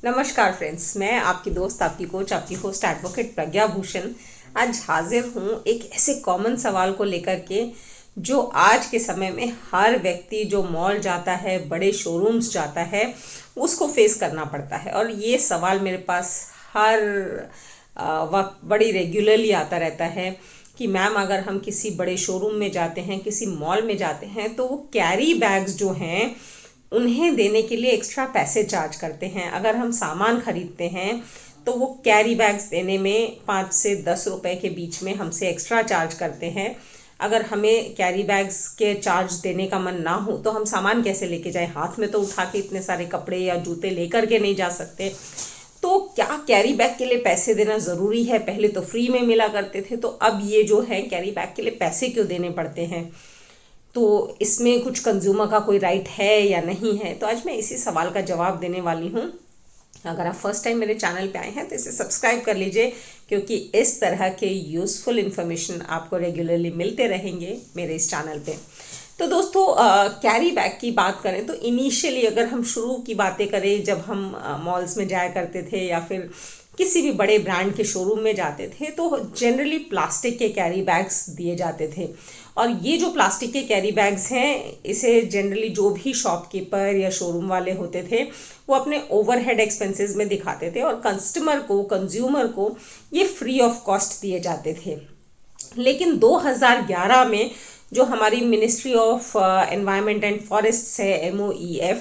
नमस्कार फ्रेंड्स, मैं आपकी दोस्त, आपकी कोच, आपकी होस्ट एडवोकेट प्रज्ञा भूषण आज हाजिर हूँ एक ऐसे कॉमन सवाल को लेकर के जो आज के समय में हर व्यक्ति जो मॉल जाता है, बड़े शोरूम्स जाता है, उसको फेस करना पड़ता है। और ये सवाल मेरे पास हर वक्त बड़ी रेगुलरली आता रहता है कि मैम, अगर हम किसी बड़े शोरूम में जाते हैं, किसी मॉल में जाते हैं, तो वो कैरी बैग्स जो हैं उन्हें देने के लिए एक्स्ट्रा पैसे चार्ज करते हैं। अगर हम सामान खरीदते हैं तो वो कैरी बैग्स देने में 5 से 10 रुपए के बीच में हमसे एक्स्ट्रा चार्ज करते हैं। अगर हमें कैरी बैग्स के चार्ज देने का मन ना हो तो हम सामान कैसे लेके जाएं? हाथ में तो उठा के इतने सारे कपड़े या जूते लेकर के नहीं जा सकते। तो क्या कैरी बैग के लिए पैसे देना ज़रूरी है? पहले तो फ्री में मिला करते थे, तो अब ये जो है कैरी बैग के लिए पैसे क्यों देने पड़ते हैं? तो इसमें कुछ कंज्यूमर का कोई राइट है या नहीं है? तो आज मैं इसी सवाल का जवाब देने वाली हूँ। अगर आप फर्स्ट टाइम मेरे चैनल पे आए हैं तो इसे सब्सक्राइब कर लीजिए, क्योंकि इस तरह के यूज़फुल इन्फॉर्मेशन आपको रेगुलरली मिलते रहेंगे मेरे इस चैनल पे। तो दोस्तों, कैरी बैग की बात करें तो इनिशियली अगर हम शुरू की बातें करें, जब हम मॉल्स में जाया करते थे या फिर किसी भी बड़े ब्रांड के शोरूम में जाते थे, तो जनरली प्लास्टिक के कैरी बैग्स दिए जाते थे। और ये जो प्लास्टिक के कैरी बैग्स हैं, इसे जनरली जो भी शॉपकीपर या शोरूम वाले होते थे वो अपने ओवरहेड एक्सपेंसेस में दिखाते थे, और कस्टमर को, कंज्यूमर को ये फ्री ऑफ कॉस्ट दिए जाते थे। लेकिन 2011 में जो हमारी ministry of environment and forest है, MOEF,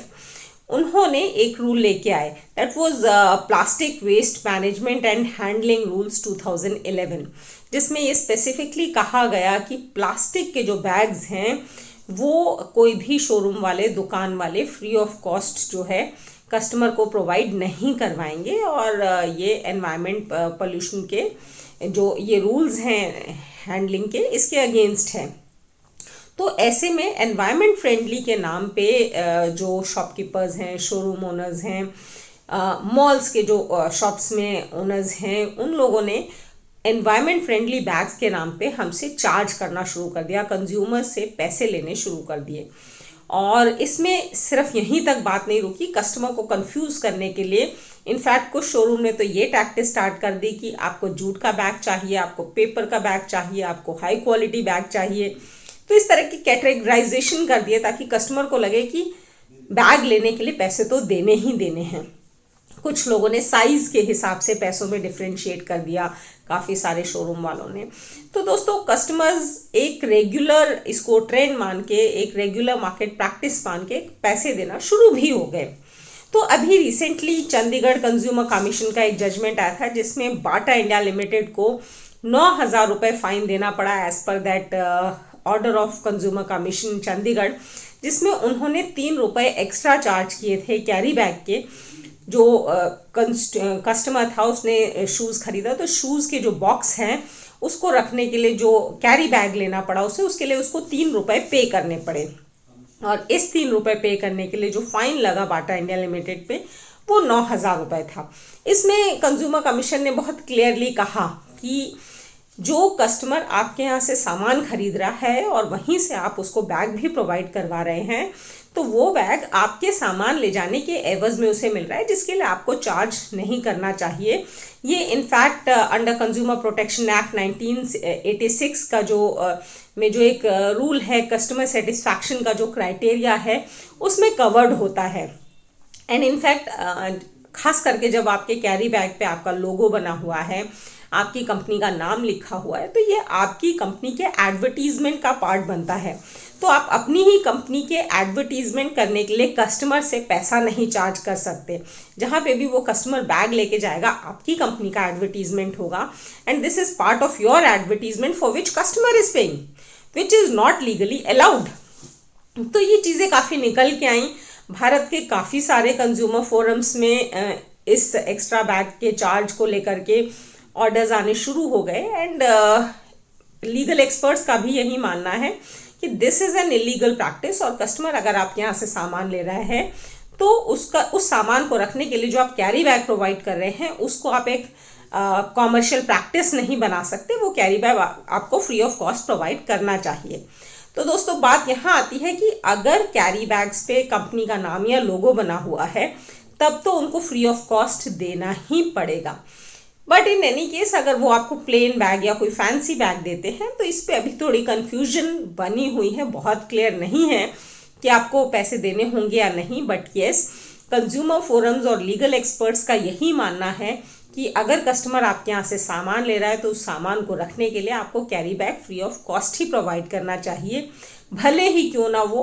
उन्होंने एक रूल लेके आए, that was plastic waste management and handling rules 2011, जिसमें ये स्पेसिफिकली कहा गया कि प्लास्टिक के जो बैग्स हैं वो कोई भी शोरूम वाले, दुकान वाले फ्री ऑफ कॉस्ट जो है कस्टमर को प्रोवाइड नहीं करवाएंगे। और ये एनवायरनमेंट पोल्यूशन के जो ये रूल्स हैं हैंडलिंग के, इसके अगेंस्ट है। तो ऐसे में एनवायरनमेंट फ्रेंडली के नाम पे जो शॉपकीपर्स हैं, शोरूम ओनर्स हैं, मॉल्स के जो शॉप्स में ओनर्स हैं, उन लोगों ने एनवायरनमेंट फ्रेंडली बैग्स के नाम पे हमसे चार्ज करना शुरू कर दिया, कंज्यूमर से पैसे लेने शुरू कर दिए। और इसमें सिर्फ यहीं तक बात नहीं रुकी, कस्टमर को कंफ्यूज करने के लिए इनफैक्ट कुछ शोरूम ने तो ये टैक्टिस स्टार्ट कर दी कि आपको जूट का बैग चाहिए, आपको पेपर का बैग चाहिए, आपको हाई क्वालिटी बैग चाहिए। तो इस तरह की कैटेगराइजेशन कर दिए ताकि कस्टमर को लगे कि बैग लेने के लिए पैसे तो देने ही देने हैं। कुछ लोगों ने साइज के हिसाब से पैसों में डिफरेंशिएट कर दिया, काफ़ी सारे शोरूम वालों ने। तो दोस्तों, कस्टमर्स एक रेगुलर, इसको ट्रेंड मान के, एक रेगुलर मार्केट प्रैक्टिस मान के पैसे देना शुरू भी हो गए। तो अभी रिसेंटली चंडीगढ़ कंज्यूमर कमीशन का एक जजमेंट आया था, जिसमें बाटा इंडिया लिमिटेड को 9,000 रुपये फाइन देना पड़ा as per that order of consumer commission Chandigarh, जिसमें उन्होंने 3 रुपये एक्स्ट्रा चार्ज किए थे कैरी बैग के। जो कस्टमर था उसने शूज़ खरीदा, तो शूज़ के जो बॉक्स हैं उसको रखने के लिए जो कैरी बैग लेना पड़ा उसे, उसके लिए उसको 3 रुपये पे करने पड़े। और इस 3 रुपये पे करने के लिए जो फाइन लगा बाटा इंडिया लिमिटेड पे, वो 9,000 रुपये था। इसमें कंज्यूमर कमीशन ने बहुत क्लियरली कहा कि जो कस्टमर आपके यहाँ से सामान खरीद रहा है और वहीं से आप उसको बैग भी प्रोवाइड करवा रहे हैं, तो वो बैग आपके सामान ले जाने के एवज में उसे मिल रहा है, जिसके लिए आपको चार्ज नहीं करना चाहिए। ये in fact under consumer protection act 1986 का में जो एक रूल है, कस्टमर सेटिस्फैक्शन का जो क्राइटेरिया है, उसमें कवर्ड होता है। एंड इनफैक्ट खास करके जब आपके कैरी बैग पे आपका लोगो बना हुआ है, आपकी कंपनी का नाम लिखा हुआ है, तो ये आपकी कंपनी के एडवर्टीजमेंट का पार्ट बनता है। तो आप अपनी ही कंपनी के एडवर्टीजमेंट करने के लिए कस्टमर से पैसा नहीं चार्ज कर सकते। जहाँ पे भी वो कस्टमर बैग लेके जाएगा, आपकी कंपनी का एडवर्टीजमेंट होगा, and this is part of your advertisement for which customer is paying, which is not legally allowed. तो ये चीज़ें काफ़ी निकल के आई। भारत के काफ़ी सारे कंज्यूमर फोरम्स में इस एक्स्ट्रा बैग के चार्ज को लेकर के ऑर्डर्स आने शुरू हो गए, एंड लीगल एक्सपर्ट्स का भी यही मानना है कि this is an illegal practice. और कस्टमर अगर आपके यहाँ से सामान ले रहा है तो उस सामान को रखने के लिए जो आप कैरी बैग प्रोवाइड कर रहे हैं, उसको आप एक कॉमर्शियल प्रैक्टिस नहीं बना सकते। वो कैरी बैग आपको फ्री ऑफ कॉस्ट प्रोवाइड करना चाहिए। तो दोस्तों, बात यहाँ आती है कि अगर कैरी बैग्स पे कंपनी का नाम या लोगो बना हुआ है तब तो उनको फ्री ऑफ कॉस्ट देना ही पड़ेगा। बट इन एनी केस अगर वो आपको प्लेन बैग या कोई फैंसी बैग देते हैं तो इस पे अभी थोड़ी कंफ्यूजन बनी हुई है, बहुत क्लियर नहीं है कि आपको पैसे देने होंगे या नहीं। बट येस, कंज्यूमर फोरम्स और लीगल एक्सपर्ट्स का यही मानना है कि अगर कस्टमर आपके यहाँ से सामान ले रहा है तो उस सामान को रखने के लिए आपको carry bag free of cost he provide करना चाहिए, भले ही क्यों ना वो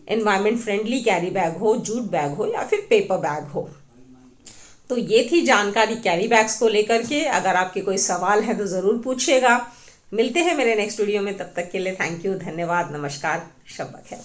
एनवायरमेंट फ्रेंडली कैरी बैग हो, जूट बैग हो या फिर पेपर बैग हो। तो ये थी जानकारी कैरी बैग्स को लेकर के। अगर आपके कोई सवाल है तो ज़रूर पूछिएगा। मिलते हैं मेरे नेक्स्ट वीडियो में, तब तक के लिए थैंक यू, धन्यवाद, नमस्कार, शब बखैर।